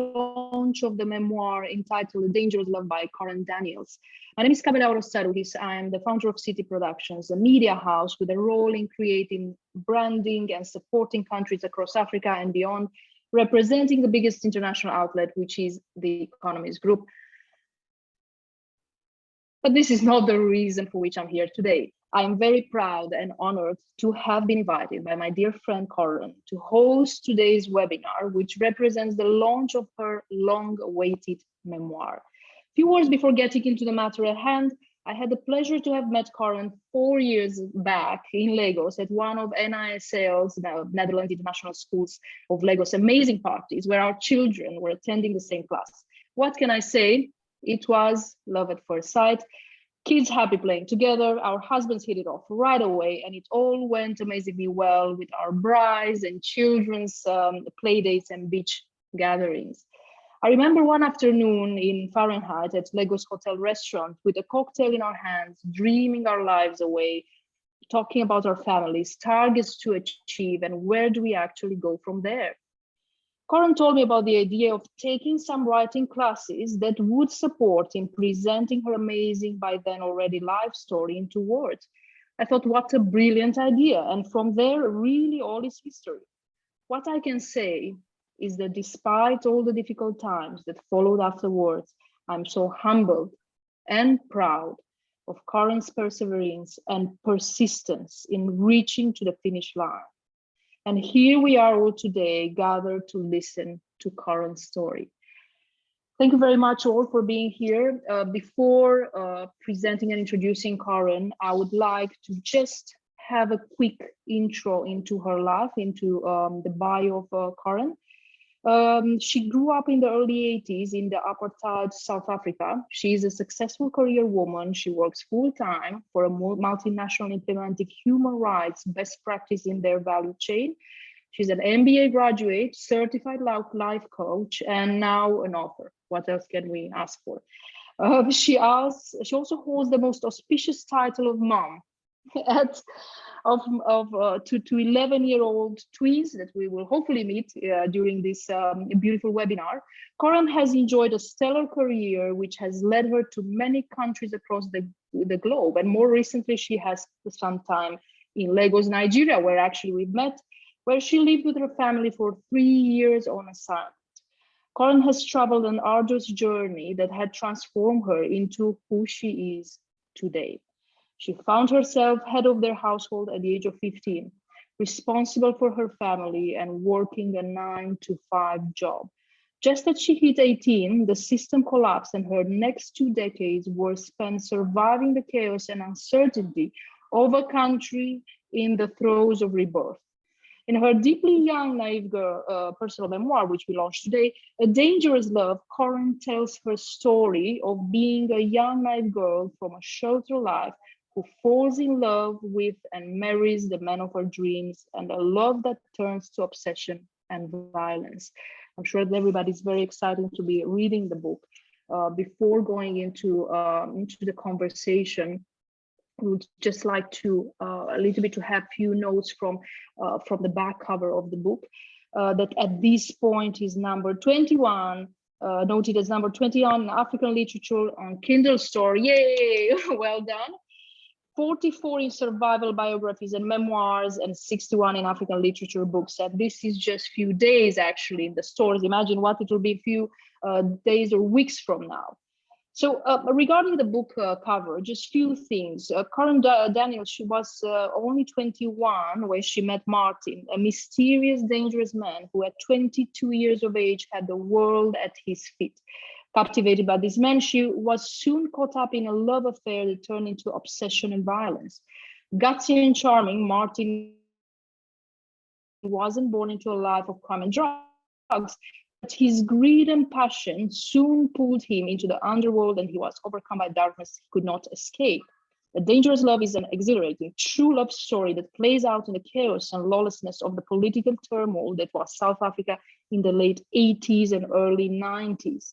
launch of the memoir entitled Dangerous Love by Karen Daniels. My name is Camila Orostarudis. I am the founder of City Productions, a media house with a role in creating branding and supporting countries across Africa and beyond, representing the biggest international outlet, which is the Economist Group. But this is not the reason for which I'm here today. I am very proud and honored to have been invited by my dear friend Karen to host today's webinar, which represents the launch of her long-awaited memoir. A few words before getting into the matter at hand, I had the pleasure to have met Karen 4 years back in Lagos at one of NISL's, the Netherlands International Schools of Lagos, amazing parties where our children were attending the same class. What can I say? It was love at first sight. Kids happy playing together, our husbands hit it off right away, and it all went amazingly well with our brides and children's play dates and beach gatherings. I remember one afternoon in Fahrenheit at Lagos Hotel Restaurant with a cocktail in our hands, dreaming our lives away, talking about our families, targets to achieve, and where do we actually go from there. Karen told me about the idea of taking some writing classes that would support in presenting her amazing, by then already life story into words. I thought, what a brilliant idea. And from there, really all is history. What I can say is that despite all the difficult times that followed afterwards, I'm so humbled and proud of Karen's perseverance and persistence in reaching to the finish line. And here we are all today gathered to listen to Karen's story. Thank you very much all for being here. Before presenting and introducing Karen, I would like to just have a quick intro into her life, into the bio of Karen. She grew up in the early 80s in the apartheid South Africa. She is a successful career woman. She works full-time for a multinational implementing human rights best practice in their value chain. She's an MBA graduate, certified life coach, and now an author. What else can we ask for? She also holds the most auspicious title of mom of 11-year-old twins that we will hopefully meet during this beautiful webinar. Karen has enjoyed a stellar career which has led her to many countries across the globe, and more recently she has spent time in Lagos, Nigeria, where actually we've met, where she lived with her family for 3 years on assignment. Karen has traveled an arduous journey that had transformed her into who she is today. She found herself head of their household at the age of 15, responsible for her family and working a 9-to-5 job. Just as she hit 18, the system collapsed and her next 2 decades were spent surviving the chaos and uncertainty of a country in the throes of rebirth. In her deeply young, naive girl, personal memoir, which we launched today, A Dangerous Love, Karen tells her story of being a young, naive girl from a sheltered life who falls in love with and marries the man of her dreams, and a love that turns to obsession and violence. I'm sure that everybody's very excited to be reading the book. Before going into the conversation, I would just like to a little bit to have few notes from the back cover of the book that at this point is number 21, noted as number 21 in African literature on Kindle store. Yay! Well done. 44 in survival biographies and memoirs, and 61 in African literature books. And this is just few days actually in the stores. Imagine what it will be a few days or weeks from now. So regarding the book cover, just few things. Karen Daniels, she was only 21 when she met Martin, a mysterious, dangerous man who at 22 years of age had the world at his feet. Captivated by this man, she was soon caught up in a love affair that turned into obsession and violence. Gutsy and charming, Martin wasn't born into a life of crime and drugs, but his greed and passion soon pulled him into the underworld, and he was overcome by darkness he could not escape. A Dangerous Love is an exhilarating, true love story that plays out in the chaos and lawlessness of the political turmoil that was South Africa in the late 80s and early 90s.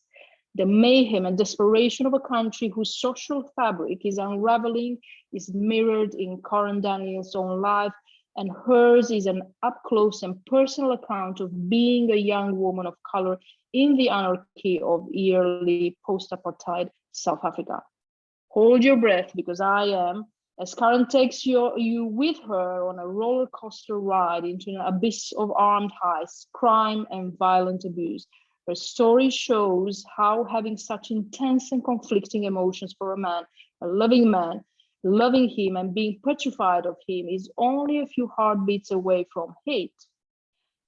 The mayhem and desperation of a country whose social fabric is unraveling is mirrored in Karen Daniels' own life and hers is an up-close and personal account of being a young woman of color in the anarchy of early post-apartheid South Africa. Hold your breath, because I am, as Karen takes you with her on a roller coaster ride into an abyss of armed heists, crime, and violent abuse. Her story shows how having such intense and conflicting emotions for a man, loving him and being petrified of him is only a few heartbeats away from hate.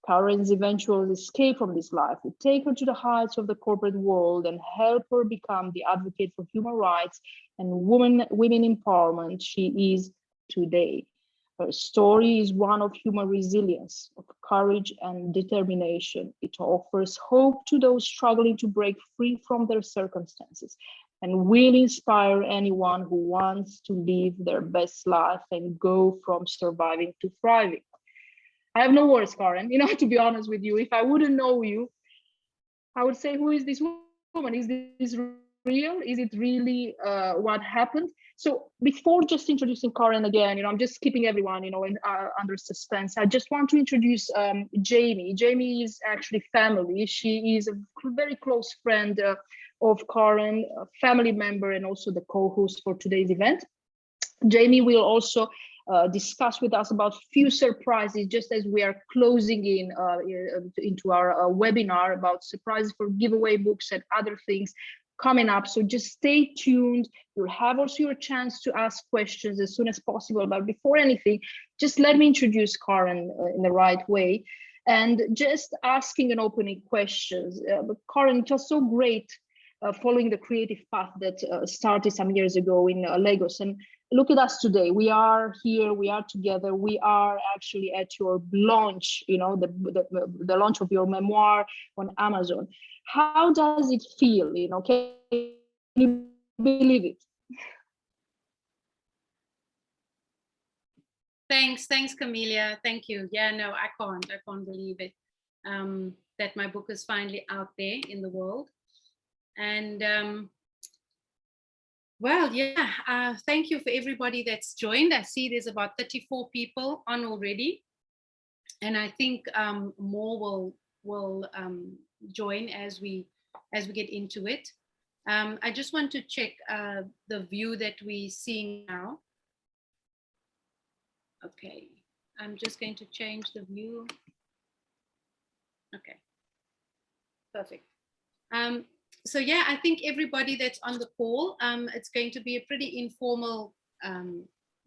Karen's eventual escape from this life would take her to the heights of the corporate world and help her become the advocate for human rights and women empowerment she is today. Her story is one of human resilience, of courage and determination. It offers hope to those struggling to break free from their circumstances and will inspire anyone who wants to live their best life and go from surviving to thriving. I have no words, Karen. To be honest with you, if I wouldn't know you, I would say, who is this woman? Is this real? Is it really what happened? So before just introducing Karen again, I'm just keeping everyone, under suspense. I just want to introduce Jamie. Jamie is actually family. She is a very close friend of Karen, a family member, and also the co-host for today's event. Jamie will also discuss with us about few surprises just as we are closing into our webinar about surprises for giveaway books and other things coming up. So just stay tuned. You'll have also your chance to ask questions as soon as possible. But before anything, just let me introduce Karen in the right way and just asking and opening questions. But Karen, it was so great following the creative path that started some years ago in Lagos. And look at us today. We are here, we are together, we are actually at your launch, the launch of your memoir on Amazon. How does it feel? Can you believe it? Thanks, Camelia. Thank you. Yeah, no, I can't believe it. That my book is finally out there in the world. And well, yeah, thank you for everybody that's joined. I see there's about 34 people on already. And I think more will join as we get into it. I just want to check the view that we're seeing now. Okay, I'm just going to change the view. Okay, perfect. So yeah, I think everybody that's on the call, it's going to be a pretty informal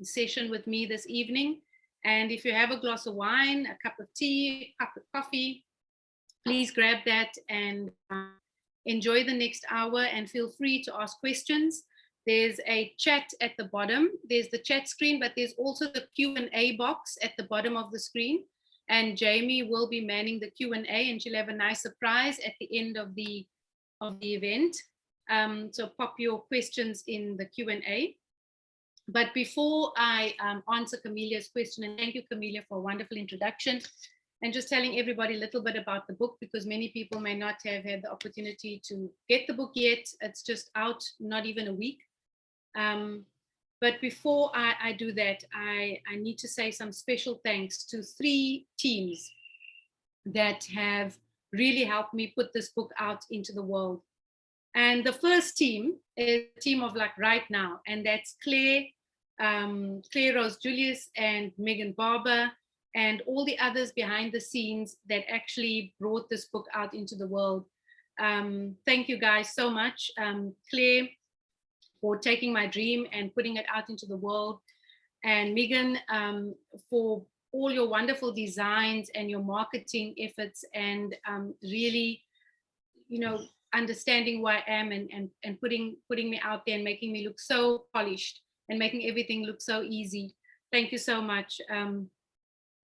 session with me this evening. And if you have a glass of wine, a cup of tea, a cup of coffee, please grab that and enjoy the next hour and feel free to ask questions. There's a chat at the bottom. There's the chat screen, but there's also the Q&A box at the bottom of the screen. And Jamie will be manning the Q&A, and she'll have a nice surprise at the end of the event. So pop your questions in the Q&A. But before I answer Camelia's question, and thank you, Camelia, for a wonderful introduction, and just telling everybody a little bit about the book, because many people may not have had the opportunity to get the book yet. It's just out, not even a week. But before I do that, I need to say some special thanks to 3 teams that have really helped me put this book out into the world. And the first team is a team of like right now, and that's Claire Rose Julius and Megan Barber, and all the others behind the scenes that actually brought this book out into the world. Thank you guys so much. Claire, for taking my dream and putting it out into the world, and Megan, for all your wonderful designs and your marketing efforts, and really, understanding who I am and putting me out there and making me look so polished and making everything look so easy. Thank you so much.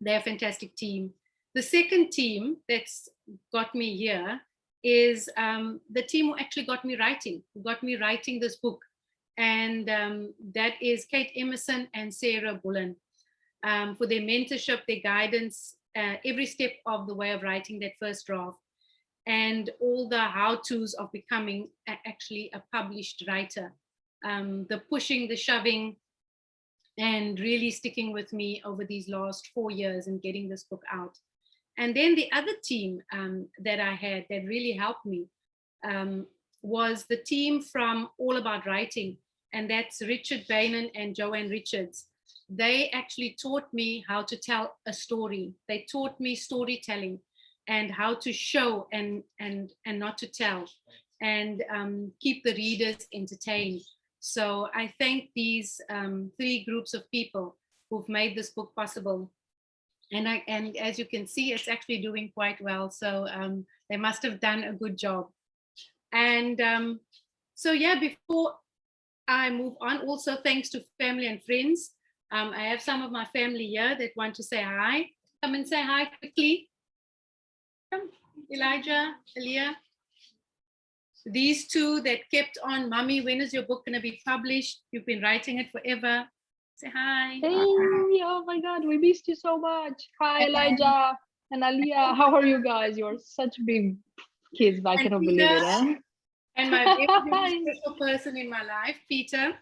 They're a fantastic team. The second team that's got me here is the team who actually got me writing this book. And that is Kate Emerson and Sarah Bullen, for their mentorship, their guidance, every step of the way of writing that first draft, and all the how-tos of becoming actually a published writer. The pushing, the shoving, and really sticking with me over these last 4 years and getting this book out. And then the other team that I had that really helped me um, was the team from All About Writing, and that's Richard Bainan and Joanne Richards. They actually taught me how to tell a story. They taught me storytelling and how to show and not to tell, and keep the readers entertained. So I thank these three groups of people who've made this book possible. And as you can see, it's actually doing quite well. So they must have done a good job. And so yeah, before I move on, also thanks to family and friends. I have some of my family here that want to say hi. Come and say hi quickly. Come, Elijah, Aaliyah. These two that kept on, Mommy, when is your book going to be published? You've been writing it forever. Say hi. Hey, oh my God, we missed you so much. Hi, Elijah and Aliyah. How are you guys? You're such big kids. I cannot believe it. Eh? And my very, very special person in my life, Peter.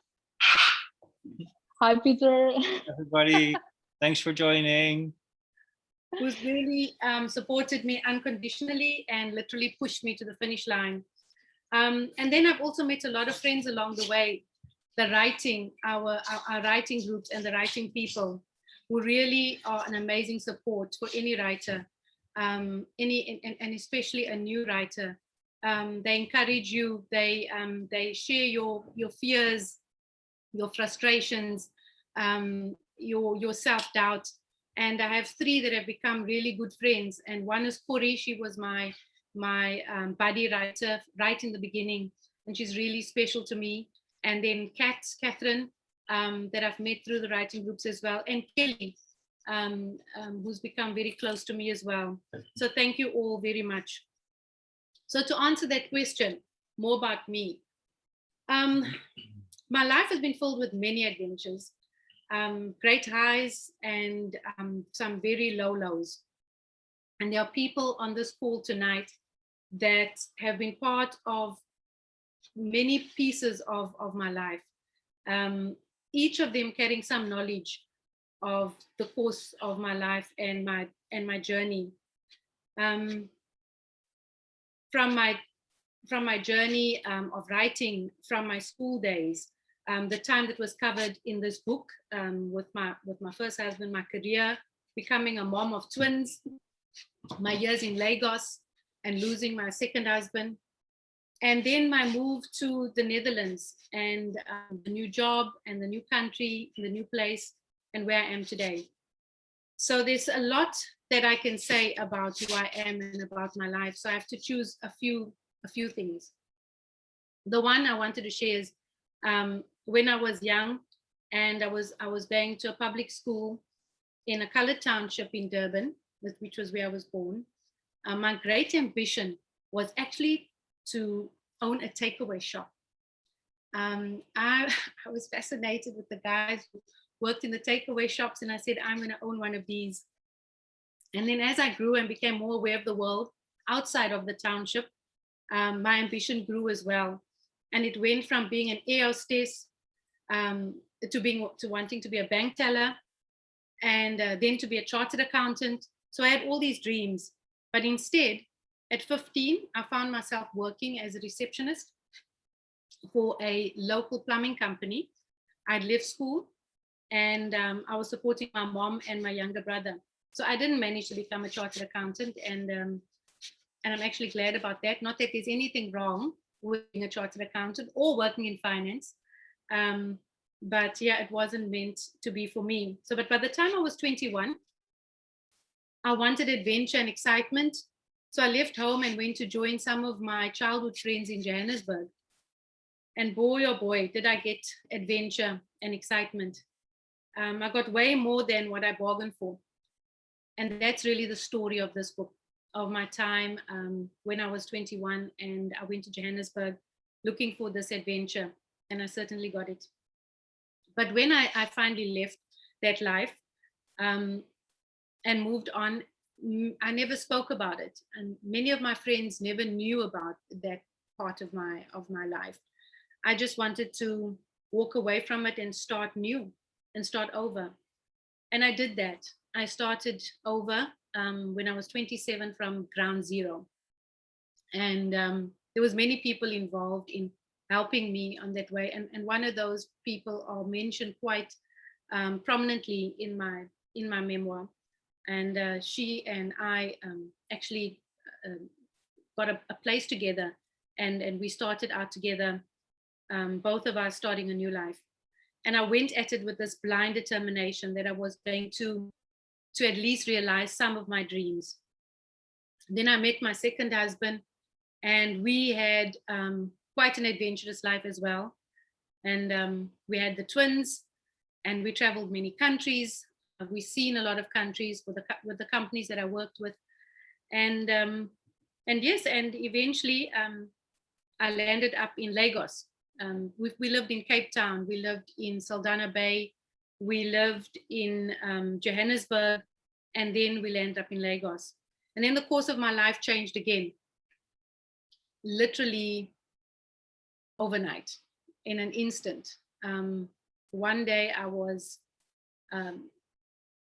Hi, Peter. Everybody, thanks for joining. Who's really supported me unconditionally and literally pushed me to the finish line. And then I've also met a lot of friends along the way, the writing, our writing groups and the writing people who really are an amazing support for any writer, and especially a new writer. They encourage you, they share your fears, your frustrations, your self-doubt. And I have three that have become really good friends. And one is Corey. She was my buddy writer right in the beginning, and she's really special to me. And then Catherine, that I've met through the writing groups as well, and Kelly, who's become very close to me as well. So thank you all very much. So to answer that question, more about me. My life has been filled with many adventures, great highs and some very low lows. And there are people on this call tonight that have been part of many pieces of my life, each of them carrying some knowledge of the course of my life and my journey. From my journey of writing, from my school days, the time that was covered in this book, with my first husband, my career, becoming a mom of twins, my years in Lagos and losing my second husband, and then my move to the Netherlands and the new job and the new country, the new place, and where I am today. So there's a lot that I can say about who I am and about my life. So I have to choose a few things. The one I wanted to share is when I was young and I was going to a public school in a colored township in Durban, which was where I was born. My great ambition was actually to own a takeaway shop. I was fascinated with the guys who worked in the takeaway shops, and I said, I'm going to own one of these. And then as I grew and became more aware of the world outside of the township, my ambition grew as well. And it went from being an air hostess to wanting to be a bank teller, and then to be a chartered accountant. So I had all these dreams, but instead, at 15, I found myself working as a receptionist for a local plumbing company. I'd left school, and I was supporting my mom and my younger brother. So I didn't manage to become a chartered accountant, and I'm actually glad about that. Not that there's anything wrong with being a chartered accountant or working in finance, but yeah, it wasn't meant to be for me. So, but by the time I was 21, I wanted adventure and excitement. So I left home and went to join some of my childhood friends in Johannesburg. And boy, oh boy, did I get adventure and excitement. I got way more than what I bargained for. And that's really the story of this book, of my time when I was 21 and I went to Johannesburg looking for this adventure, and I certainly got it. But when I finally left that life and moved on, I never spoke about it, and many of my friends never knew about that part of my life. I just wanted to walk away from it and start new and start over. And I did that. I started over when I was 27 from ground zero. And there was many people involved in helping me on that way. And one of those people are mentioned quite prominently in my memoir. And she and I actually got a place together, and we started out together, both of us starting a new life. And I went at it with this blind determination that I was going to at least realize some of my dreams. Then I met my second husband, and we had quite an adventurous life as well. And we had the twins, and we traveled many countries. We've seen a lot of countries with the companies that I worked with, and yes, and eventually I landed up in Lagos. We lived in Cape Town, we lived in Saldanha Bay, we lived in Johannesburg, and then we landed up in Lagos. And then the course of my life changed again, literally overnight, in an instant. One day I was,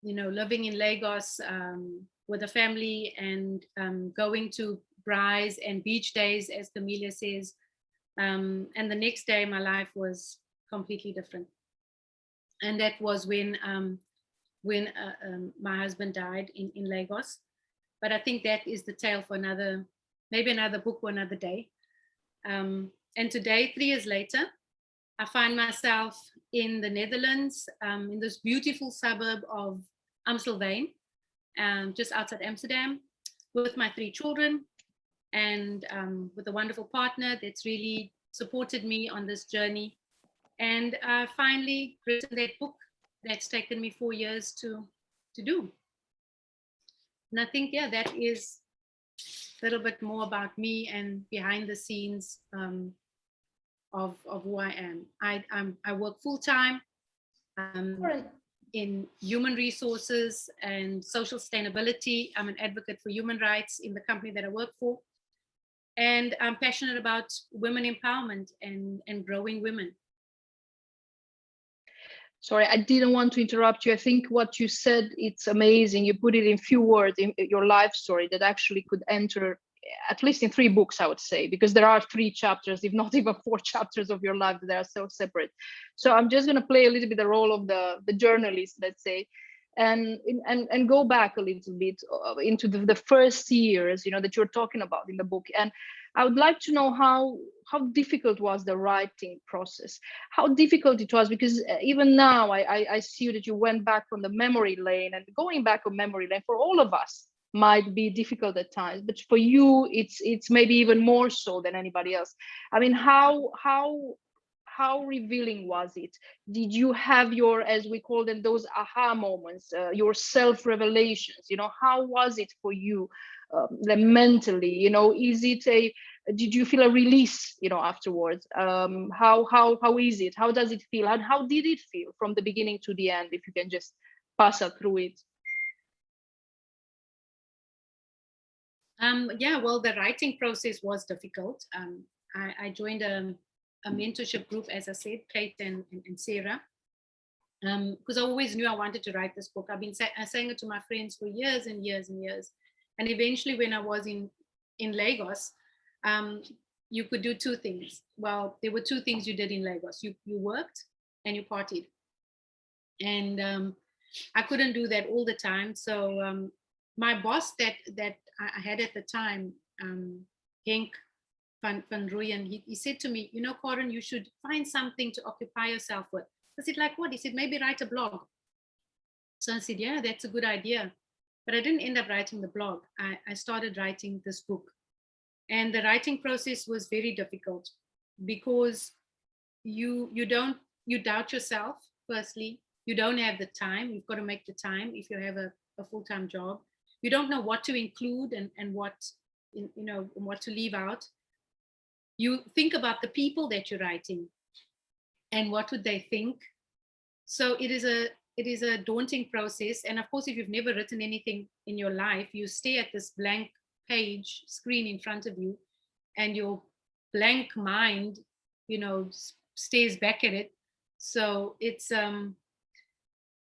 living in Lagos with a family, and going to braais and beach days, as Camelia says. And the next day, my life was completely different. And that was when my husband died in Lagos. But I think that is the tale for maybe another book or another day. And today, 3 years later, I find myself in the Netherlands, in this beautiful suburb of Amstelveen, just outside Amsterdam, with my 3 children, and with a wonderful partner that's really supported me on this journey. And I finally written that book that's taken me 4 years to do. And I think, yeah, that is a little bit more about me and behind the scenes of who I am. I work full time in human resources and social sustainability. I'm an advocate for human rights in the company that I work for. And I'm passionate about women empowerment and growing women. Sorry, I didn't want to interrupt you. I think what you said, it's amazing. You put it in few words in your life story that actually could enter at least in 3 books, I would say, because there are 3 chapters, if not even 4 chapters of your life that are so separate. So I'm just going to play a little bit the role of the journalist, let's say, and go back a little bit into the first years, that you're talking about in the book. And I would like to know how difficult was the writing process, how difficult it was, because even now I see that you went back on the memory lane, and going back on memory lane for all of us might be difficult at times, but for you it's maybe even more so than anybody else. I mean, how revealing was it? Did you have your, as we call them, those aha moments, your self-revelations? How was it for you mentally? Did you feel a release afterwards? How is it? How does it feel? And how did it feel from the beginning to the end, if you can just pass us through it? Yeah, well, the writing process was difficult. I joined a mentorship group, as I said, Kate and Sarah, because I always knew I wanted to write this book. I've been saying it to my friends for years and years and years. And eventually, when I was in Lagos, you could do 2 things. Well, there were 2 things you did in Lagos. You worked and you partied. And I couldn't do that all the time. So my boss that I had at the time, Henk van Rooyen, he said to me, Karen, you should find something to occupy yourself with. I said, like what? He said, maybe write a blog. So I said, yeah, that's a good idea. But I didn't end up writing the blog. I started writing this book. And the writing process was very difficult because you doubt yourself, firstly. You don't have the time. You've got to make the time if you have a full-time job. You don't know what to include and what what to leave out. You think about the people that you're writing and what would they think. So it is a daunting process. And of course, if you've never written anything in your life, you stay at this blank page screen in front of you, and your blank mind stares back at it. So it's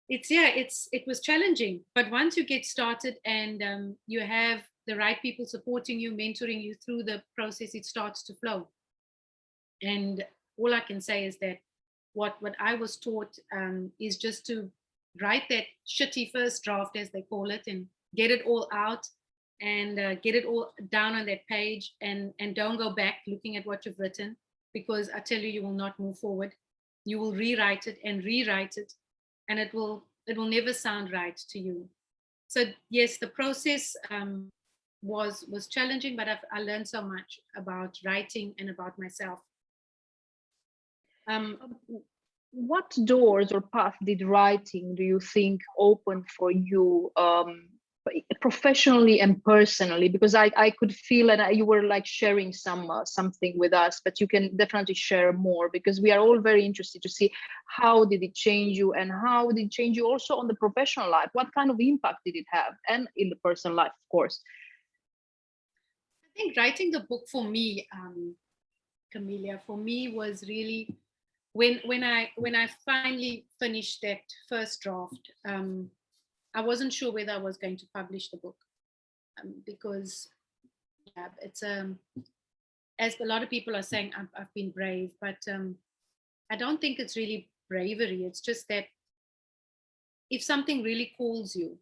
it was challenging, but once you get started and you have the right people supporting you, mentoring you through the process, it starts to flow. And all I can say is that what I was taught is just to write that shitty first draft, as they call it, and get it all out and get it all down on that page, and don't go back looking at what you've written, because I tell you, you will not move forward. You will rewrite it and rewrite it, and it will never sound right to you. So yes, the process was challenging, but I learned so much about writing and about myself. Um, What doors or path did writing, do you think, open for you, professionally and personally? Because I could feel, and you were like sharing something with us, but you can definitely share more, because we are all very interested to see how did it change you, and how did it change you also on the professional life. What kind of impact did it have, and in the personal life, of course? I think writing the book for me, Camelia, for me was really when I finally finished that first draft. I wasn't sure whether I was going to publish the book, because yeah, it's as a lot of people are saying, I've been brave, but I don't think it's really bravery. It's just that if something really calls you,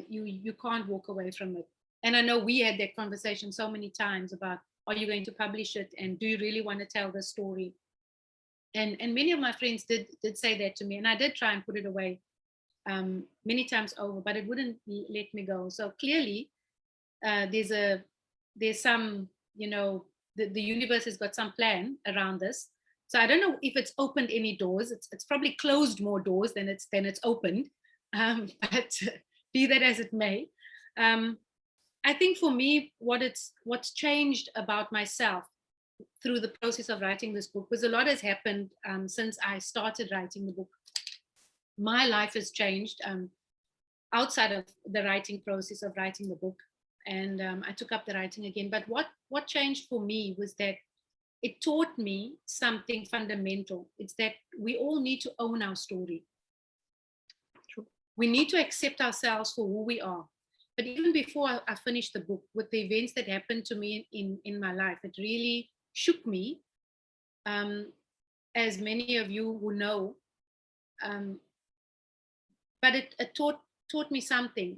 you can't walk away from it. And I know we had that conversation so many times about, are you going to publish it, and do you really want to tell the story? And many of my friends did say that to me, and I did try and put it away many times over, but it wouldn't let me go. So clearly, there's some, the universe has got some plan around this. So I don't know if it's opened any doors. It's probably closed more doors than it's opened. But be that as it may, I think for me, what's changed about myself through the process of writing this book, because a lot has happened since I started writing the book. My life has changed outside of the writing process of writing the book, and I took up the writing again. But what changed for me was that it taught me something fundamental. It's that we all need to own our story. True. We need to accept ourselves for who we are. But even before I finished the book, with the events that happened to me in my life, it really shook me. As many of you who know, um, but it taught me something,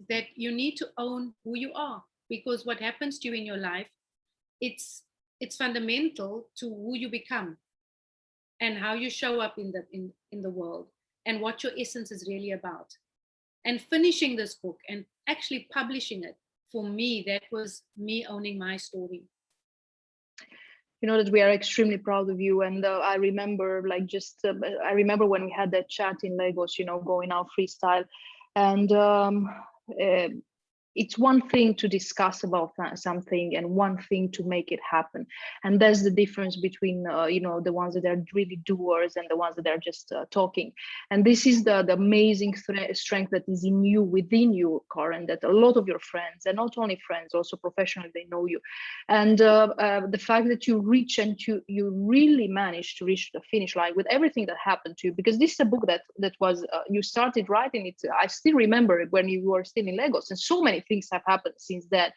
that you need to own who you are, because what happens to you in your life, it's fundamental to who you become and how you show up in the world, and what your essence is really about. And finishing this book and actually publishing it, for me, that was me owning my story. You know that we are extremely proud of you, and I remember I remember when we had that chat in Lagos, going out freestyle, and uh, it's one thing to discuss about something, and one thing to make it happen. And that's the difference between the ones that are really doers and the ones that are just talking. And this is the amazing strength that is in you, within you, Karen, that a lot of your friends, and not only friends, also professionally, they know you. And the fact that you reach, and you really managed to reach the finish line with everything that happened to you, because this is a book that was you started writing it, I still remember it, when you were still in Lagos, and so many things have happened since then,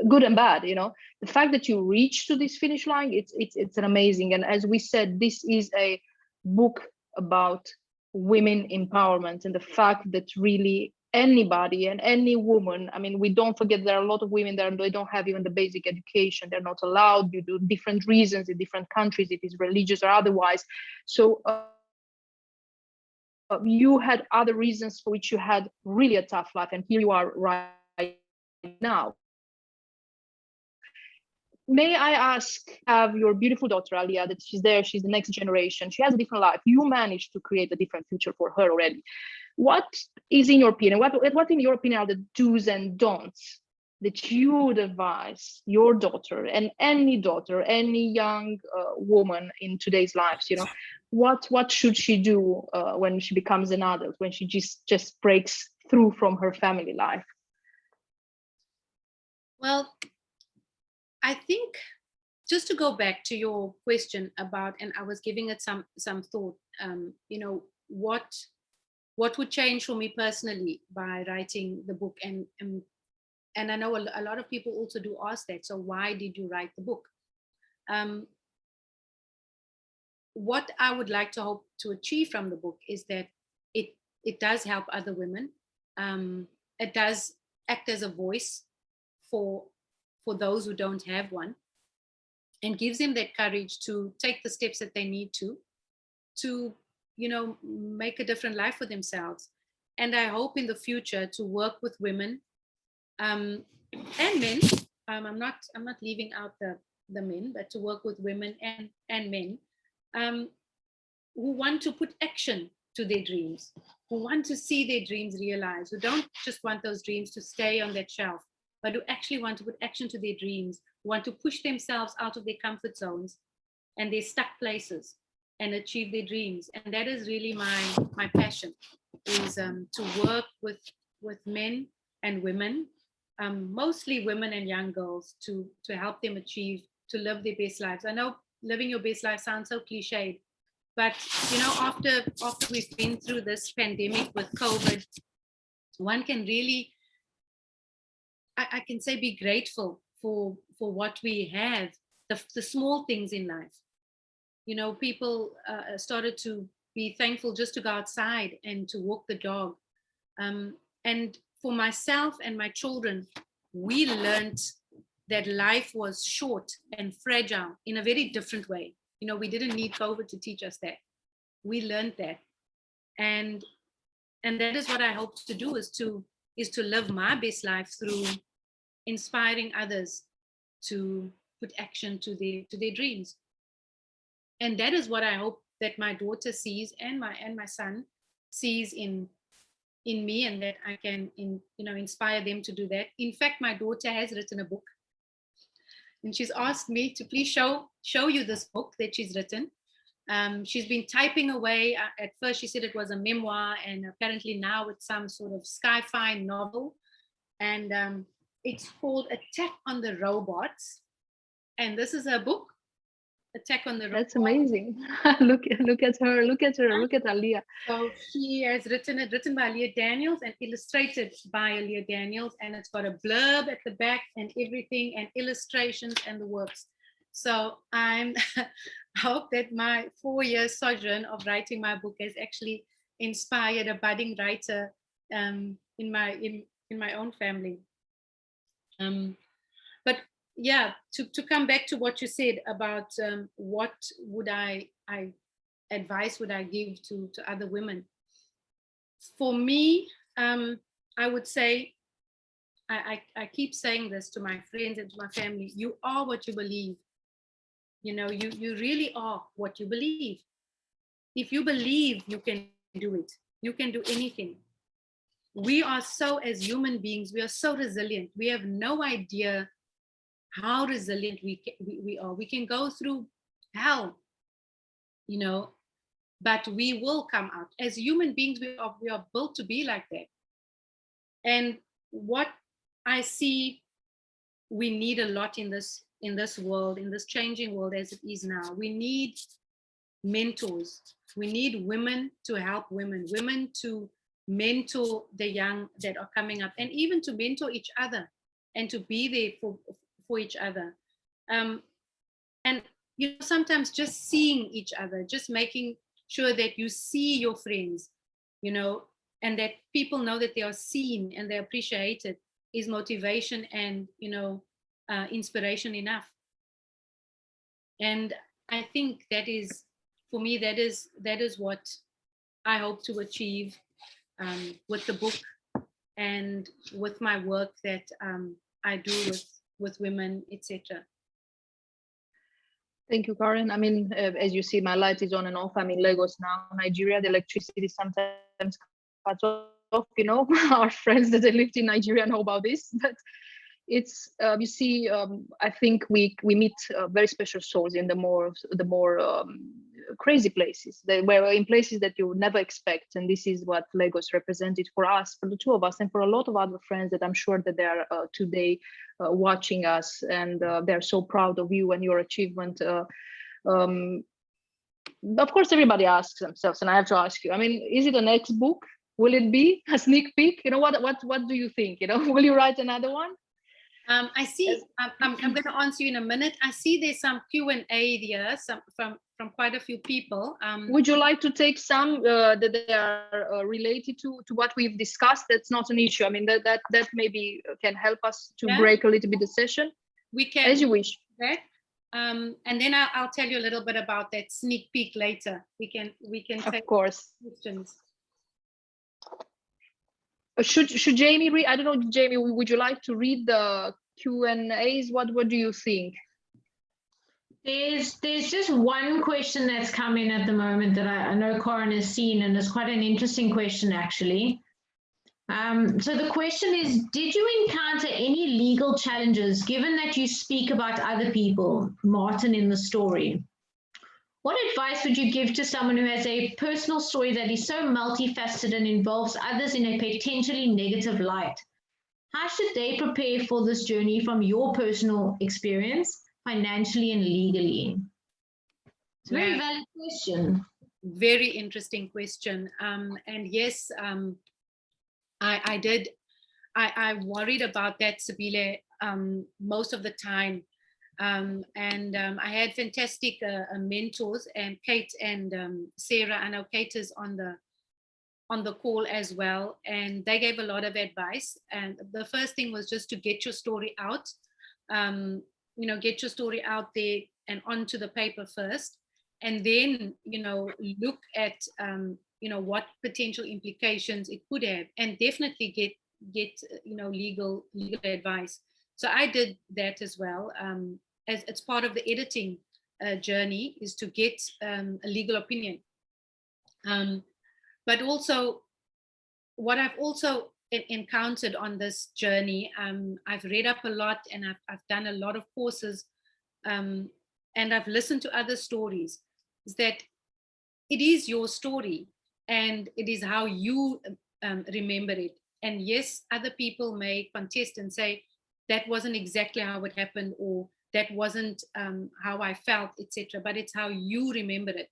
good and bad. The fact that you reach to this finish line, it's an amazing. And as we said, this is a book about women empowerment, and the fact that really anybody and any woman, I mean, we don't forget there are a lot of women there, they don't have even the basic education, they're not allowed due to different reasons in different countries, it is religious or otherwise. So you had other reasons for which you had really a tough life, and here you are right now. May I ask, have your beautiful daughter Alia, that she's there, she's the next generation, she has a different life, you managed to create a different future for her already. What is, in your opinion, what in your opinion are the do's and don'ts that you would advise your daughter, and any young woman in today's lives, what should she do when she becomes an adult, when she just breaks through from her family life? Well, I think, just to go back to your question about, and I was giving it some thought, what what would change for me personally by writing the book? And I know a lot of people also do ask that. So why did you write the book? What I would like to hope to achieve from the book is that it does help other women. It does act as a voice for those who don't have one, and gives them that courage to take the steps that they need to make a different life for themselves. And I hope in the future to work with women and men. I'm not leaving out the men, but to work with women and men who want to put action to their dreams, who want to see their dreams realized, who don't just want those dreams to stay on that shelf, but who actually want to put action to their dreams, who want to push themselves out of their comfort zones and their stuck places and achieve their dreams. And that is really my passion, is to work with men and women, mostly women and young girls, to help them achieve, to live their best lives. I know living your best life sounds so cliched, but after we've been through this pandemic with COVID, one can really, I can say, be grateful for what we have, the small things in life. People started to be thankful just to go outside and to walk the dog. And for myself and my children, we learned that life was short and fragile in a very different way. We didn't need COVID to teach us that. We learned that. And that is what I hope to do, is to live my best life through inspiring others to put action to their dreams. And that is what I hope that my daughter sees, and my son sees in me, and that I can inspire them to do that. In fact, my daughter has written a book, and she's asked me to please show you this book that she's written. She's been typing away. At first she said it was a memoir, and apparently now it's some sort of sci-fi novel. And it's called Attack on the Robots. And this is her book, Attack on the Robots. That's amazing. Look at her, look at Aliyah. So she has written by Aliyah Daniels and illustrated by Aliyah Daniels, and it's got a blurb at the back and everything, and illustrations and the works. So I hope that my 4-year sojourn of writing my book has actually inspired a budding writer in my own family. But yeah, to come back to what you said about what would advice would I give to other women? For me, I would say, I keep saying this to my friends and to my family: you are what you believe. You really are what you believe. If you believe you can do it, you can do anything. We are so, as human beings, we are so resilient. We have no idea how resilient we are. We can go through hell, but we will come out. As human beings, we are built to be like that. And what I see we need a lot in this world, in this changing world as it is now. We need mentors. We need women to help women to mentor the young that are coming up, and even to mentor each other and to be there for each other. And sometimes just seeing each other, just making sure that you see your friends, and that people know that they are seen and they're appreciated, is motivation and inspiration enough. And I think that is, for me, that is what I hope to achieve with the book and with my work that I do with women, etc. Thank you, Karen. I mean, as you see, my light is on and off. I'm in Lagos now, Nigeria. The electricity sometimes cuts off. Our friends that lived in Nigeria know about this. But it's you see, I think we meet very special souls in the more crazy places. They were in places that you would never expect, and this is what Lagos represented for us, for the two of us, and for a lot of other friends that I'm sure that they are today watching us, and they're so proud of you and your achievement. Of course, everybody asks themselves, and I have to ask you, I mean, is it a next book? Will it be a sneak peek? What do you think? Will you write another one? I see. I'm going to answer you in a minute. I see there's some Q&A here, some from quite a few people. Would you like to take some that they are related to what we've discussed? That's not an issue. I mean, that maybe can help us to break a little bit the session. We can, as you wish. Okay. And then I'll tell you a little bit about that sneak peek later. We can Of take course. questions. Should Jamie read? I don't know, Jamie, would you like to read the Q&As? What do you think? There's just one question that's come in at the moment that I know Corin has seen, and it's quite an interesting question, actually. So the question is, did you encounter any legal challenges given that you speak about other people, Martin in the story? What advice would you give to someone who has a personal story that is so multifaceted and involves others in a potentially negative light? How should they prepare for this journey from your personal experience, financially and legally? It's a very valid question. Very interesting question. And yes, I worried about that, Sabile, most of the time. I had fantastic mentors, and Kate and Sarah. I know Kate is on the call as well, and they gave a lot of advice. And the first thing was just to get your story out, get your story out there and onto the paper first, and then look at what potential implications it could have, and definitely get legal advice. So I did that as well. As it's part of the editing journey, is to get a legal opinion. But also, what I've also encountered on this journey, I've read up a lot, and I've done a lot of courses, and I've listened to other stories, is that it is your story, and it is how you remember it. And yes, other people may contest and say, that wasn't exactly how it happened, or that wasn't how I felt, etc. But it's how you remember it.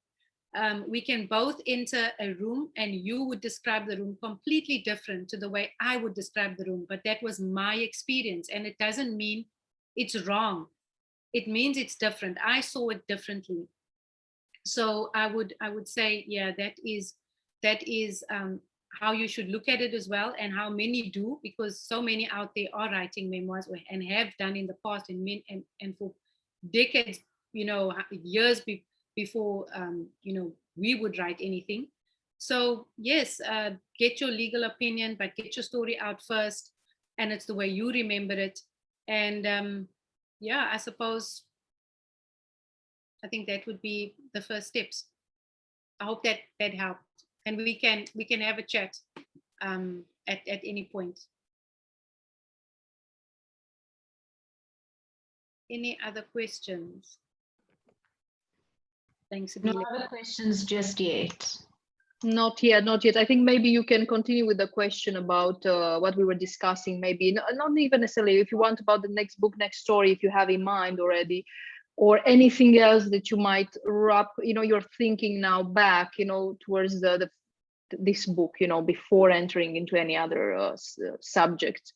We can both enter a room and you would describe the room completely different to the way I would describe the room, but that was my experience, and it doesn't mean it's wrong. It means it's different. I saw it differently. So I would say, yeah, that is how you should look at it as well, and how many do, because so many out there are writing memoirs and have done in the past, and for decades, years before we would write anything. So yes, get your legal opinion, but get your story out first, and it's the way you remember it. And I suppose I think that would be the first steps. I hope that helped, and we can have a chat at any point. Any other questions? Thanks, Sabile. No other questions just yet. Not yet. I think maybe you can continue with the question about what we were discussing, maybe not even necessarily if you want about the next book, next story, if you have in mind already, or anything else that you might wrap, you're thinking now back, towards this book, before entering into any other subject.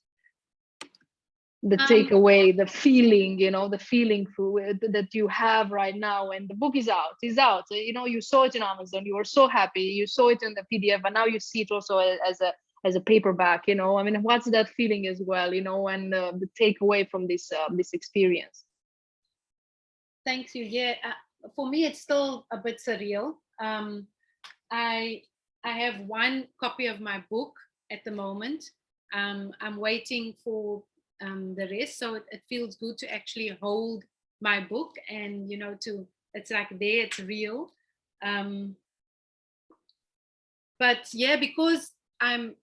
The takeaway, the feeling, the feeling that you have right now, and the book is out. You saw it in Amazon, you were so happy, you saw it in the PDF, and now you see it also as a paperback. I mean, what's that feeling as well, and the takeaway from this experience? Thanks you. Yeah, for me it's still a bit surreal. I have one copy of my book at the moment. I'm waiting for the rest, so it feels good to actually hold my book, and it's like there, it's real. But yeah, because I'm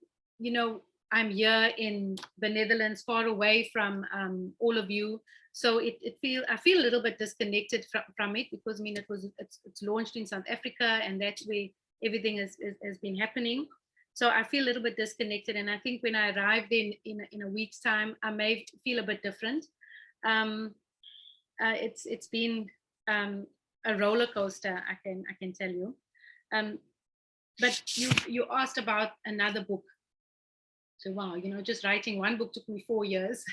here in the Netherlands, far away from all of you, so I feel a little bit disconnected from it, because it's launched in South Africa, and that's where everything has been happening. So I feel a little bit disconnected, and I think when I arrive in a week's time, I may feel a bit different. It's been a roller coaster, I can tell you. but you asked about another book. So wow, just writing one book took me 4 years.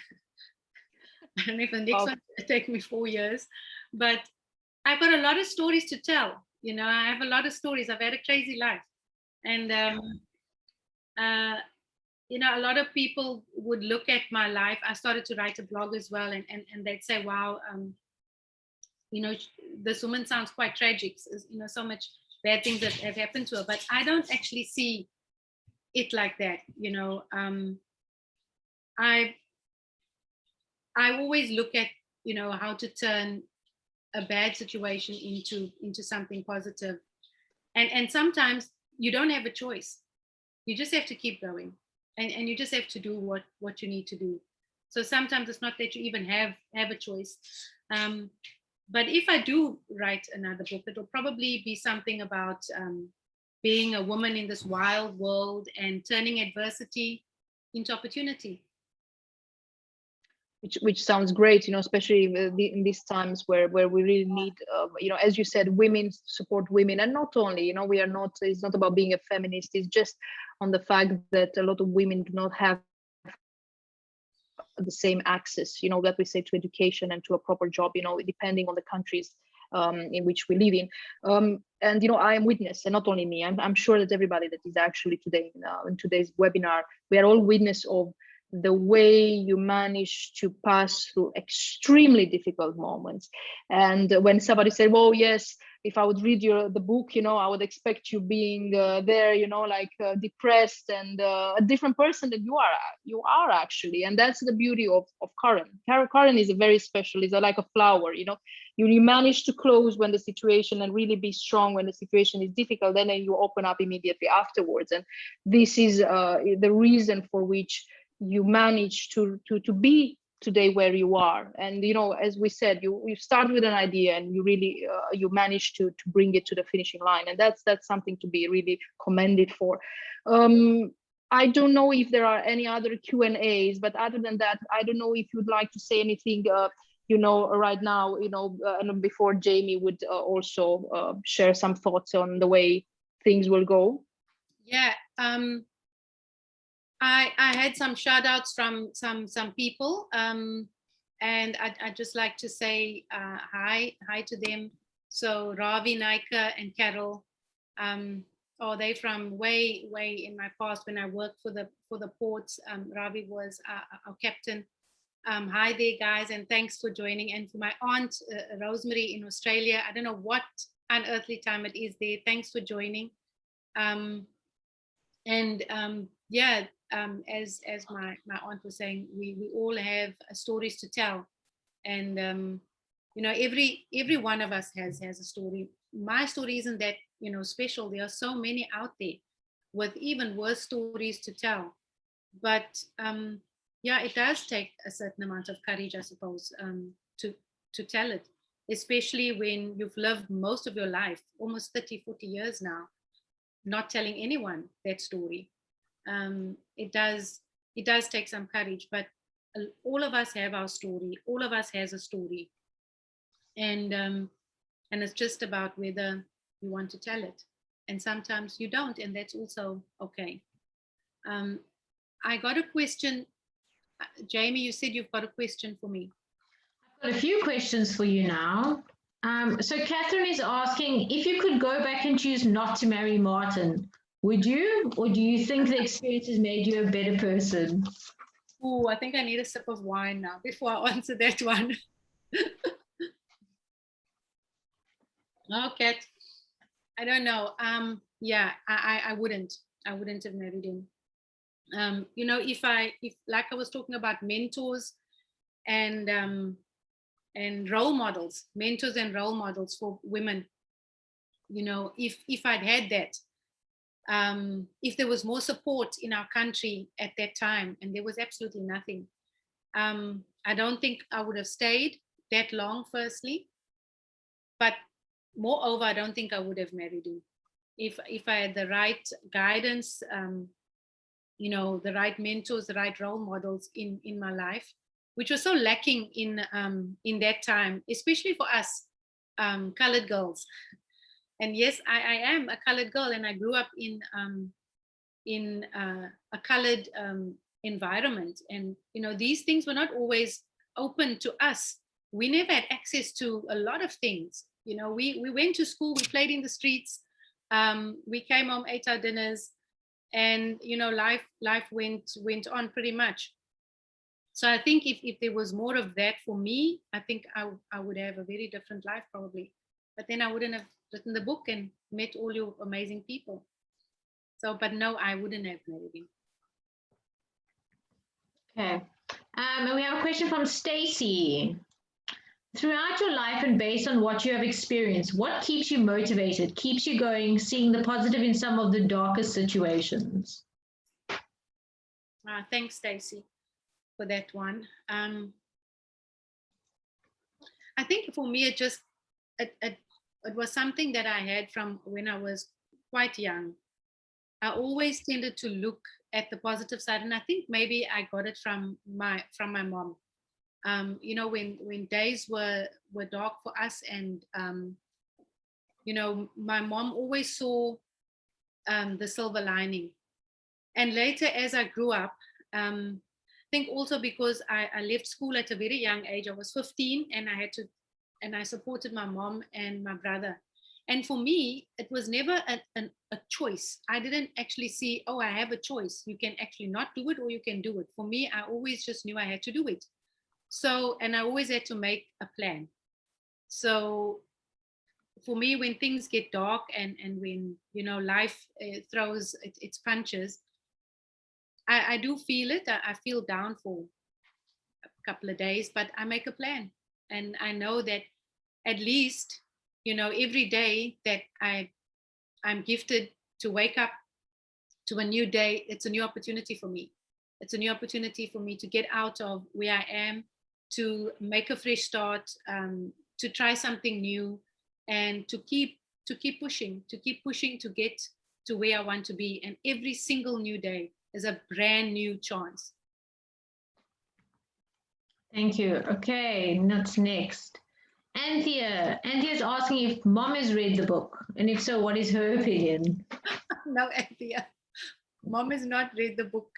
I don't know if the next one will take me 4 years, but I've got a lot of stories to tell. I have a lot of stories. I've had a crazy life, and a lot of people would look at my life. I started to write a blog as well, and they'd say, "Wow, this woman sounds quite tragic. So much bad things that have happened to her." But I don't actually see it like that. I always look at how to turn a bad situation into something positive, and sometimes you don't have a choice. You just have to keep going, and you just have to do what you need to do. So sometimes it's not that you even have a choice. But if I do write another book, it'll probably be something about being a woman in this wild world and turning adversity into opportunity. Which sounds great, especially in these times where we really need, as you said, women support women, and not only, we are not. It's not about being a feminist. It's just on the fact that a lot of women do not have the same access, that we say, to education and to a proper job, depending on the countries in which we live in. And I am witness, and not only me. I'm sure that everybody that is actually today in today's webinar, we are all witness of the way you manage to pass through extremely difficult moments. And when somebody said, well, yes, if I would read the book, I would expect you being there, depressed and a different person than you are actually. And that's the beauty of Karen. Karen is a very special, is like a flower, you manage to close when the situation, and really be strong when the situation is difficult, then you open up immediately afterwards. And this is the reason for which you manage to be today where you are. And as we said, you start with an idea, and you really you manage to bring it to the finishing line, and that's something to be really commended for. I don't know if there are any other Q&As, but other than that, I don't know if you'd like to say anything right now, and before Jamie would also share some thoughts on the way things will go. Yeah, I had some shout outs from some people, and I'd just like to say hi to them. So Ravi, Naika, and Carol, they from way in my past when I worked for the ports. Ravi was our captain. Hi there, guys, and thanks for joining. And for my aunt Rosemary in Australia, I don't know what unearthly time it is there. Thanks for joining. As my aunt was saying, we all have stories to tell, and every one of us has a story. My story isn't that special. There are so many out there with even worse stories to tell, but it does take a certain amount of courage, I suppose, to tell it, especially when you've lived most of your life, almost 30-40 years now, not telling anyone that story. It does take some courage, but all of us have our story. All of us has a story, and it's just about whether you want to tell it. And sometimes you don't, and that's also okay. I got a question. Jamie, you said you've got a question for me. I've got a few questions for you now. So Catherine is asking, if you could go back and choose not to marry Martin, would you, or do you think the experience has made you a better person? Oh, I think I need a sip of wine now before I answer that one. Oh, Kat, I don't know. I wouldn't have married him. If like I was talking about mentors and role models, mentors and role models for women, if I'd had that, if there was more support in our country at that time, and there was absolutely nothing, I don't think I would have stayed that long, firstly, but moreover, I don't think I would have married him. If I had the right guidance, the right mentors, the right role models in my life, which was so lacking in that time, especially for us colored girls. And yes, I am a colored girl, and I grew up in a colored environment. And these things were not always open to us. We never had access to a lot of things. We went to school, we played in the streets, we came home, ate our dinners, and life went on pretty much. So I think if there was more of that for me, I think I would have a very different life probably. But then I wouldn't have written the book and met all your amazing people. So, but no, I wouldn't have married him. Okay. And we have a question from Stacy. Throughout your life and based on what you have experienced, what keeps you motivated, keeps you going, seeing the positive in some of the darkest situations? Thanks, Stacy, for that one. I think for me, it was something that I had from when I was quite young. I always tended to look at the positive side, and I think maybe I got it from my mom. When days were dark for us, and my mom always saw the silver lining. And later, as I grew up, I think also because I left school at a very young age. I was 15, and I supported my mom and my brother. And for me, it was never a choice. I didn't actually see, oh, I have a choice. You can actually not do it, or you can do it. For me, I always just knew I had to do it. So, and I always had to make a plan. So for me, when things get dark and when, life throws its punches, I do feel it. I feel down for a couple of days, but I make a plan. And I know that at least, every day that I'm gifted to wake up to a new day, it's a new opportunity for me. It's a new opportunity for me to get out of where I am, to make a fresh start, to try something new, and to keep pushing to get to where I want to be. And every single new day is a brand new chance. Thank you. Okay, what's next? Anthea is asking if mom has read the book, and if so, what is her opinion? No, Anthea, mom has not read the book,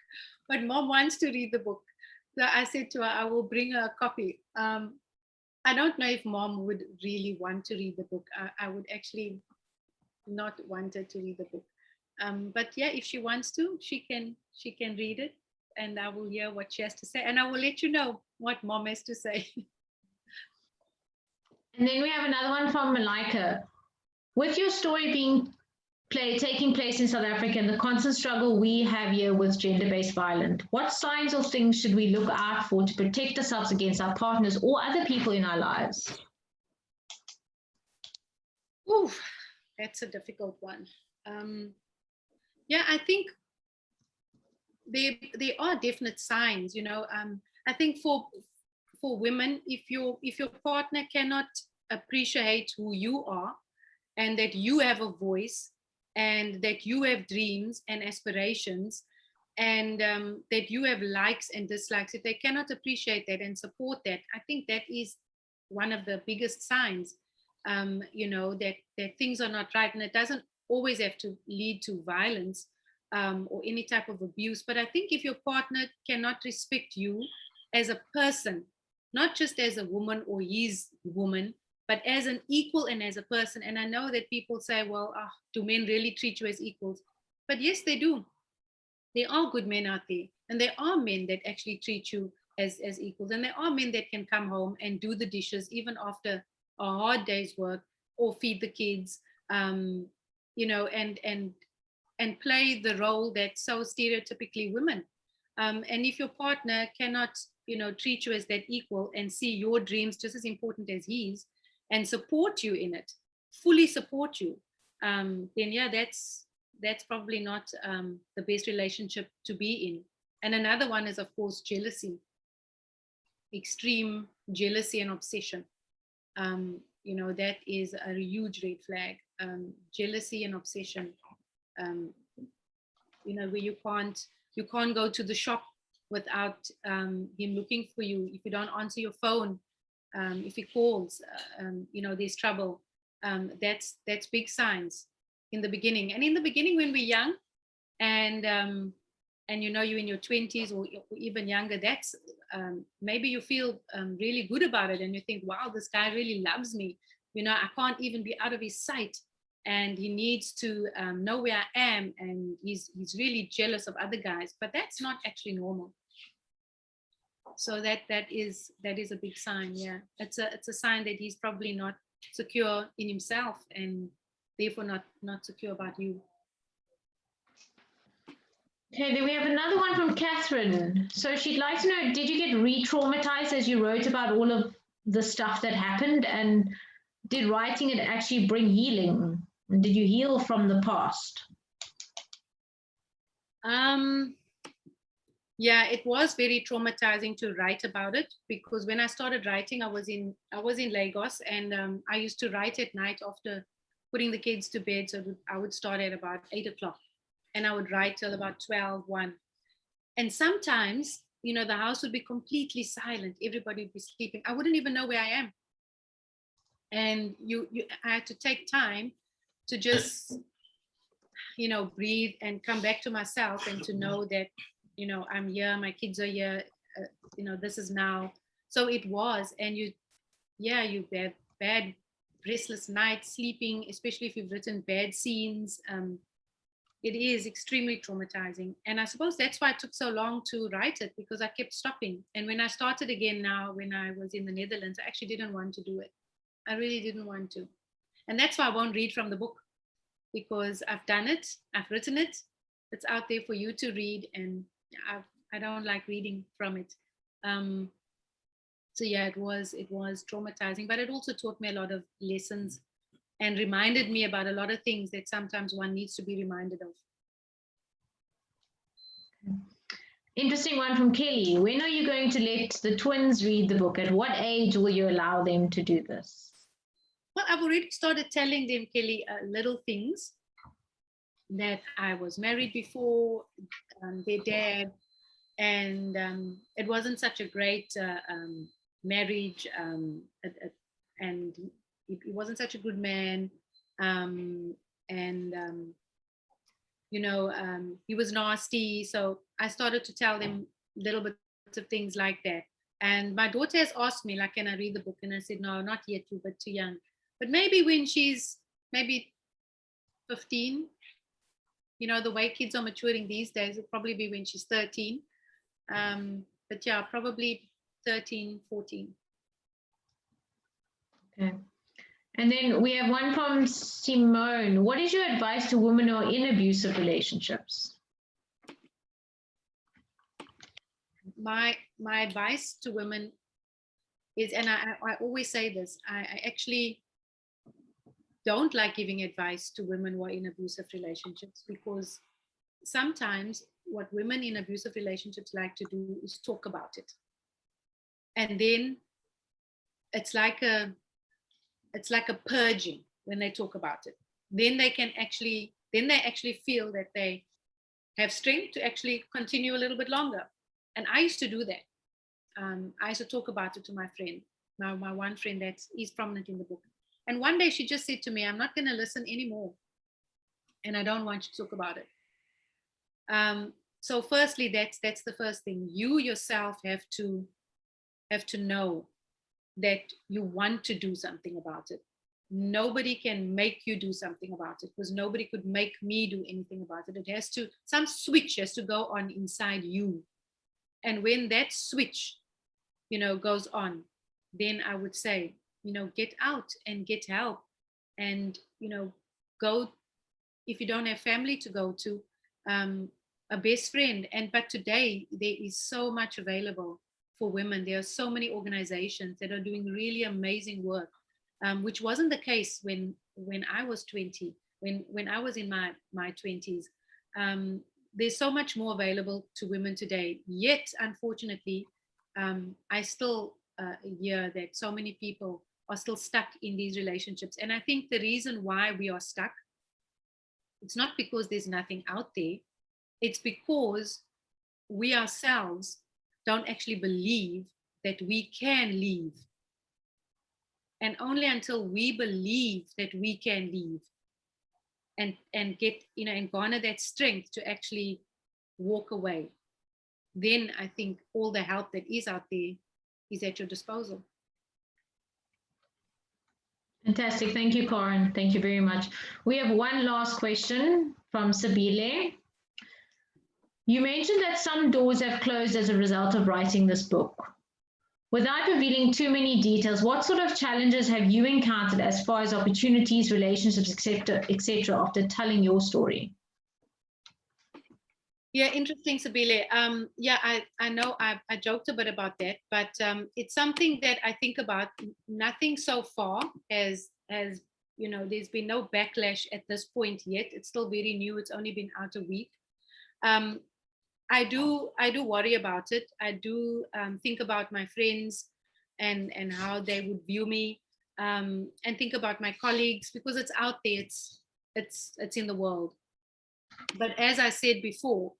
but mom wants to read the book. So I said to her, I will bring her a copy. I don't know if mom would really want to read the book. I would actually not want her to read the book. But yeah, if she wants to, she can read it, and I will hear what she has to say, and I will let you know what mom has to say. And then we have another one from Malika. With your story taking place in South Africa and the constant struggle we have here with gender-based violence, what signs or things should we look out for to protect ourselves against our partners or other people in our lives? Ooh, that's a difficult one. Yeah, I think there are definite signs. I think for women, if your partner cannot appreciate who you are, and that you have a voice, and that you have dreams and aspirations, and that you have likes and dislikes, if they cannot appreciate that and support that, I think that is one of the biggest signs, that things are not right. And it doesn't always have to lead to violence or any type of abuse. But I think if your partner cannot respect you as a person, not just as a woman or his woman, but as an equal and as a person. And I know that people say, well, do men really treat you as equals? But yes, they do. There are good men out there, and there are men that actually treat you as equals. And there are men that can come home and do the dishes even after a hard day's work, or feed the kids, and play the role that's so stereotypically women. And if your partner cannot, treat you as that equal and see your dreams just as important as his, and support you in it, fully support you, then yeah, that's probably not the best relationship to be in. And another one is, of course, jealousy, extreme jealousy and obsession. That is a huge red flag. Jealousy and obsession, where you can't go to the shop without him looking for you. If you don't answer your phone, if he calls, there's trouble. that's big signs in the beginning. And in the beginning, when we're young, and you know, you're in your 20s or even younger, that's maybe you feel really good about it, and you think, wow, this guy really loves me. You know, I can't even be out of his sight, and he needs to know where I am, and he's really jealous of other guys. But that's not actually normal. So that is a big sign. Yeah, it's a sign that he's probably not secure in himself, and therefore not secure about you. Okay, then we have another one from Catherine. So she'd like to know, did you get re-traumatized as you wrote about all of the stuff that happened? And did writing it actually bring healing? And did you heal from the past? Yeah, it was very traumatizing to write about it, because when I started writing, I was in Lagos, and I used to write at night after putting the kids to bed. So I would start at about 8 o'clock, and I would write till about 12, 1. And sometimes, you know, the house would be completely silent. Everybody would be sleeping. I wouldn't even know where I am. And I had to take time to just, you know, breathe and come back to myself, and to know that, you know, I'm here, my kids are here, you know, this is now. So it was, and you have bad restless nights sleeping, especially if you've written bad scenes. It is extremely traumatizing. And I suppose that's why it took so long to write it, because I kept stopping. And when I started again now, when I was in the Netherlands, I actually didn't want to do it. I really didn't want to. And that's why I won't read from the book, because I've done it, I've written it, it's out there for you to read, and I don't like reading from it. So yeah, it was traumatizing, but it also taught me a lot of lessons and reminded me about a lot of things that sometimes one needs to be reminded of. Interesting one from Kelly. When are you going to let the twins read the book? At what age will you allow them to do this? Well, I've already started telling them, Kelly, little things, that I was married before, their dad, and it wasn't such a great marriage, and he wasn't such a good man, and you know, he was nasty. So I started to tell them little bits of things like that. And my daughter has asked me, like, can I read the book? And I said, no, not yet, you're a bit too young. But maybe when she's maybe 15, you know, the way kids are maturing these days, it'll probably be when she's 13. But yeah, probably 13, 14. Okay. And then we have one from Simone. What is your advice to women who are in abusive relationships? My advice to women is, and I always say this, I actually don't like giving advice to women who are in abusive relationships, because sometimes what women in abusive relationships like to do is talk about it. And then it's like a purging when they talk about it. Then they actually feel that they have strength to actually continue a little bit longer. And I used to do that. I used to talk about it to my friend, my one friend that is prominent in the book. And one day she just said to me, I'm not going to listen anymore. And I don't want you to talk about it. So firstly, that's the first thing. You yourself have to know that you want to do something about it. Nobody can make you do something about it, because nobody could make me do anything about it. Some switch has to go on inside you. And when that switch, you know, goes on, then I would say, you know, get out and get help, and, you know, go, if you don't have family to go to, a best friend. But today there is so much available for women. There are so many organizations that are doing really amazing work, which wasn't the case when I was 20, when I was in my 20s. There's so much more available to women today. Yet, unfortunately, I still hear that so many people are still stuck in these relationships. And I think the reason why we are stuck, it's not because there's nothing out there. It's because we ourselves don't actually believe that we can leave. And only until we believe that we can leave and get, and garner that strength to actually walk away, then I think all the help that is out there is at your disposal. Fantastic. Thank you, Corin. Thank you very much. We have one last question from Sabile. You mentioned that some doors have closed as a result of writing this book. Without revealing too many details, what sort of challenges have you encountered as far as opportunities, relationships, etc., after telling your story? Yeah, interesting, Sabile. Yeah, I know I joked a bit about that, but it's something that I think about. Nothing so far has there's been no backlash at this point yet. It's still very new. It's only been out a week. I do worry about it. I do think about my friends and how they would view me, and think about my colleagues, because it's out there. It's in the world. But as I said before,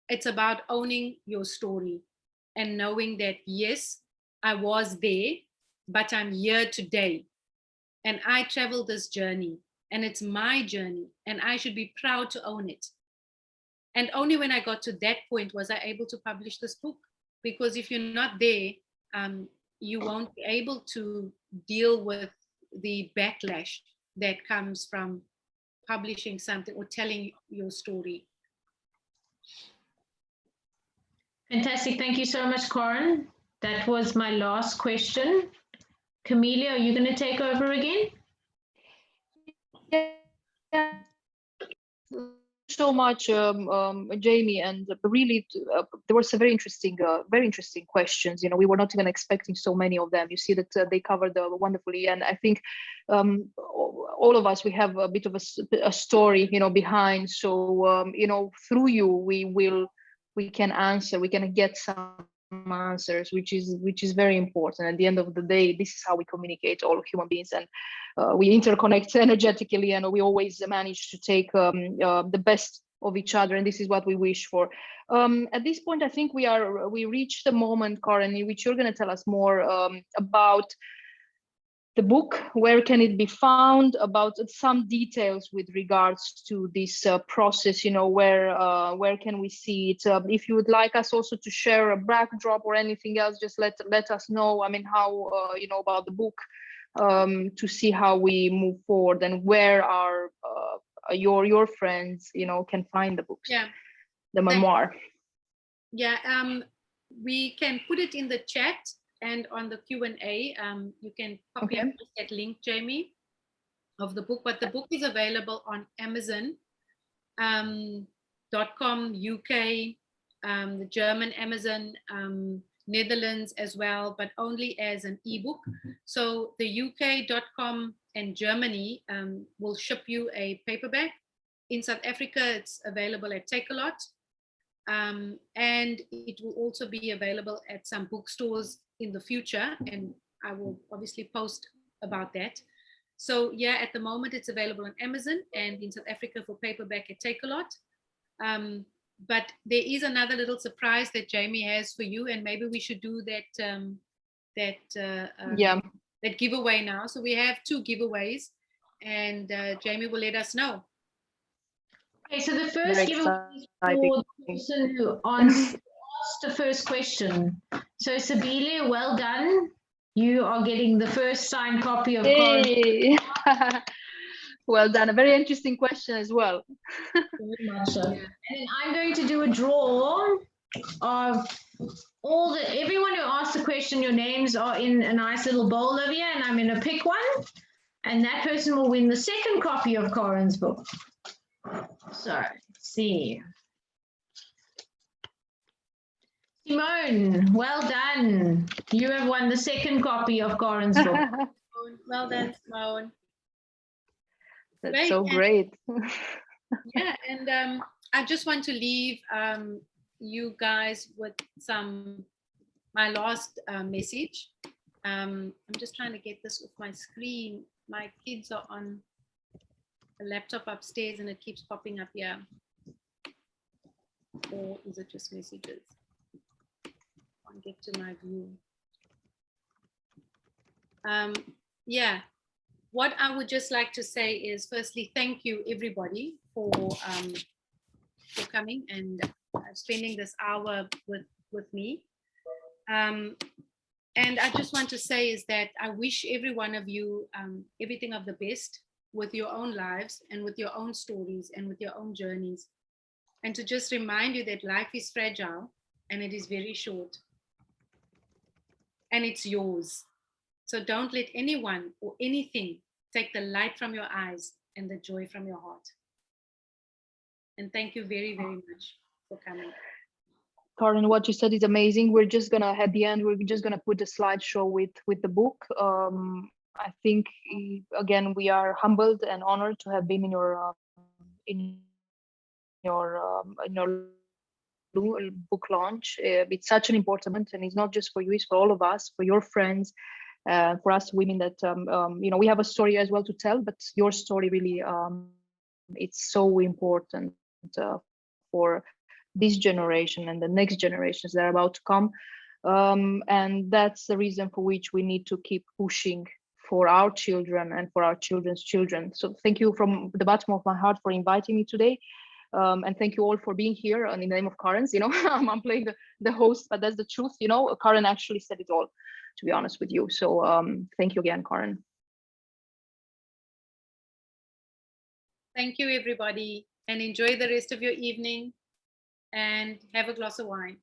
it's about owning your story and knowing that, yes, I was there, but I'm here today, and I traveled this journey, and it's my journey, and I should be proud to own it. And only when I got to that point was I able to publish this book, because if you're not there, you won't be able to deal with the backlash that comes from publishing something or telling your story. Fantastic. Thank you so much, Corin. That was my last question. Camelia, are you going to take over again? Yeah. So much, Jamie, and really there was a very interesting questions. We were not even expecting so many of them. You see that they covered wonderfully, and I think all of us, we have a bit of a story behind. So through you we can answer, we can get some answers, which is very important. At the end of the day, this is how we communicate, all human beings, and we interconnect energetically, and we always manage to take the best of each other, and this is what we wish for. At this point, I think we reached the moment, Corin, in which you're going to tell us more about the book. Where can it be found? About some details with regards to this process. Where can we see it? If you would like us also to share a backdrop or anything else, just let us know. I mean, how about the book, to see how we move forward, and where are your friends can find the books. Yeah, the memoir. Yeah, we can put it in the chat and on the Q&A. You can copy and paste that link, Jamie, of the book. But the book is available on Amazon.com, UK, the German Amazon, Netherlands as well, but only as an ebook. So the UK.com and Germany will ship you a paperback. In South Africa, it's available at Takealot. And it will also be available at some bookstores in the future, and I will obviously post about that. So yeah, at the moment it's available on Amazon, and in South Africa for paperback at Takealot. But there is another little surprise that Jamie has for you, and maybe we should do that giveaway now. So we have 2 giveaways, and Jamie will let us know. Okay, so the first giveaway is for the person who asked the first question. So Sabile, well done. You are getting the first signed copy of Hey. Well done. A very interesting question as well. Very much so. And then I'm going to do a draw of everyone who asked the question. Your names are in a nice little bowl over here, and I'm going to pick one, and that person will win the second copy of Corin's book. So let's see. Simone, well done. You have won the second copy of Corin's book. Well done, Simone. That's great. So great. Yeah, and I just want to leave you guys with my last message. I'm just trying to get this off my screen. My kids are on a laptop upstairs and it keeps popping up here. Or is it just messages? Can't get to my view. Yeah, what I would just like to say is, firstly, thank you everybody for coming and spending this hour with me. And I just want to say is that I wish every one of you everything of the best with your own lives and with your own stories and with your own journeys. And to just remind you that life is fragile and it is very short and it's yours. So don't let anyone or anything take the light from your eyes and the joy from your heart. And thank you very, very much for coming. Karen, what you said is amazing. We're just gonna, at the end, we're just gonna put the slideshow with the book. I think again we are humbled and honored to have been in your book launch. It's such an important moment, and it's not just for you; it's for all of us, for your friends, for us women. That we have a story as well to tell, but your story really, it's so important for this generation and the next generations that are about to come. And that's the reason for which we need to keep pushing for our children and for our children's children. So thank you from the bottom of my heart for inviting me today. And thank you all for being here. And in the name of Karen's, I'm playing the host, but that's the truth. Karen actually said it all, to be honest with you. So thank you again, Karen. Thank you, everybody, and enjoy the rest of your evening and have a glass of wine.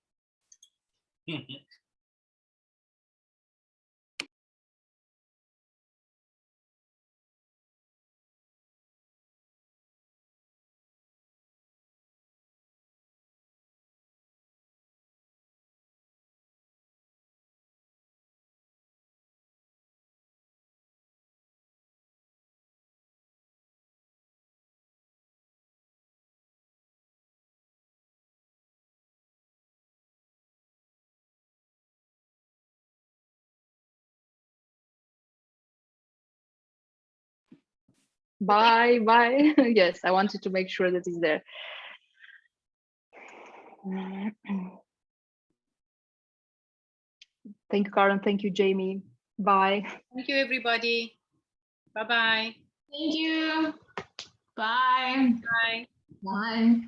Bye. Yes, I wanted to make sure that it's there. Thank you, Karen. Thank you, Jamie. Bye. Thank you, everybody. Bye-bye. Thank you. Bye. Bye. Bye.